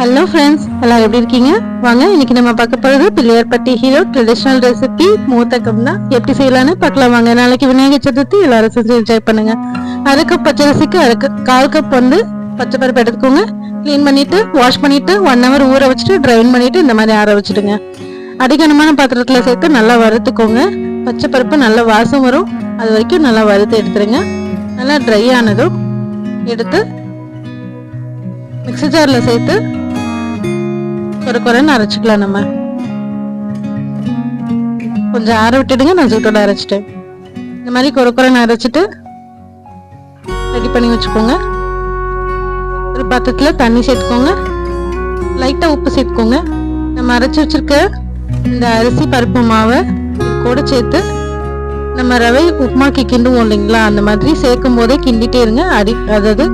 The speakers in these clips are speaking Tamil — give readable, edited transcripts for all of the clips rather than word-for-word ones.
ஹலோ ஃப்ரெண்ட்ஸ், எல்லாரும் எப்படி இருக்கீங்க? வாங்க இன்னைக்கு நம்ம பார்க்க போறது பிள்ளையார்பட்டி ஹீரோ ட்ரெடிஷனல் ரெசிபி மோதகம் தான். எப்படி செய்யலாம்னு பார்க்கலாம் வாங்க. நாளைக்கு விநாயகர் சதுர்த்தி, எல்லாரும் செஞ்சு என்ஜாய் பண்ணுங்க. அரை கப் பச்சரிசிக்கு கால் கப் பச்சை பருப்பு எடுத்துக்கோங்க. கிளீன் பண்ணிட்டு வாஷ் பண்ணிட்டு 1 hour ஊற வச்சுட்டு ட்ரைன் பண்ணிட்டு இந்த மாதிரி ஆற வச்சுடுங்க. அடிக்கனமான பாத்திரத்துல சேர்த்து நல்லா வறுத்துக்கோங்க. பச்சை பருப்பு நல்லா வாசம் வரும், அது வரைக்கும் நல்லா வறுத்து எடுத்துருங்க. நல்லா ட்ரை ஆனதும் எடுத்து மிக்ஸி ஜார்ல சேர்த்து குறைன்னு அரைச்சிக்கலாம். நம்ம கொஞ்சம் ஆற விட்டுடுங்க. நான் சூட்டோட அரைச்சிட்டேன். இந்த மாதிரி குறைன்னு அரைச்சிட்டு ரெடி பண்ணி வச்சுக்கோங்க. ஒரு பாத்திரத்துல தண்ணி சேர்த்துக்கோங்க. லைட்டா உப்பு சேர்த்துக்கோங்க. நம்ம அரைச்சி வச்சிருக்க இந்த அரிசி பருப்பு மாவை இது கூட சேர்த்து நம்ம ரவை உப்புமாக்கி கிண்டுவோம் இல்லைங்களா, அந்த மாதிரி சேர்க்கும் போதே கிண்டிட்டே இருங்க. அதாவது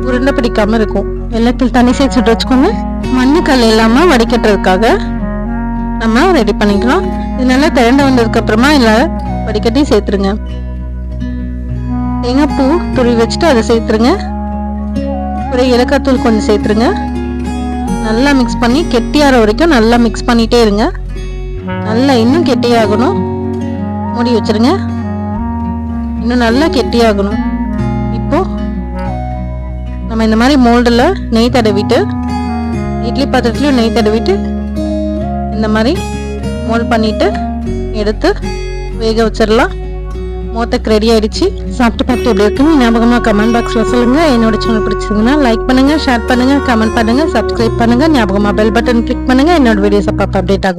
உருண்டை பிடிக்காம இருக்கும். வெள்ளத்தில் தண்ணி சேர்த்துட்டு வச்சுக்கோங்க. மண்ணுக்கல் இல்லாம வடிகட்டுறதுக்காக நம்ம ரெடி பண்ணிக்கலாம். இது நல்லா திரண்டு வந்ததுக்கு அப்புறமா இல்ல வடிகட்டி சேர்த்துருங்க. தேங்காய் பூ துருவி வச்சுட்டு அதை சேர்த்துருங்க. ஒரு ஏலக்காய் தூள் கொஞ்சம் சேர்த்துருங்க. நல்லா மிக்ஸ் பண்ணி கெட்டியாகிற வரைக்கும் நல்லா மிக்ஸ் பண்ணிட்டே இருங்க. நல்லா இன்னும் கெட்டியாகணும். மூடி வச்சிருங்க. இன்னும் நல்லா கெட்டியாகணும். இப்போ நம்ம இந்த மாதிரி மோல்டில் நெய் தடவிட்டு, இட்லி பாத்திரத்துலையும் நெய் தடவிட்டு இந்த மாதிரி மோல்ட் பண்ணிட்டு எடுத்து வேக வச்சிடலாம். மோதக் ரெடி ஆயிடுச்சு. சாப்பிட்டு பார்த்து எப்படி இருக்குன்னு ஞாபகமாக கமெண்ட் பாக்ஸில் சொல்லுங்க. என்னோட சேனல் பிடிச்சிருங்கன்னா லைக் பண்ணுங்க, ஷேர் பண்ணுங்க, கமெண்ட் பண்ணுங்க, சப்ஸ்கிரைப் பண்ணுங்க. ஞாபகமாக பெல் பட்டன் கிளிக் பண்ணுங்க. என்னோட வீடியோஸ் அப்போ அப்டேட் ஆகும்.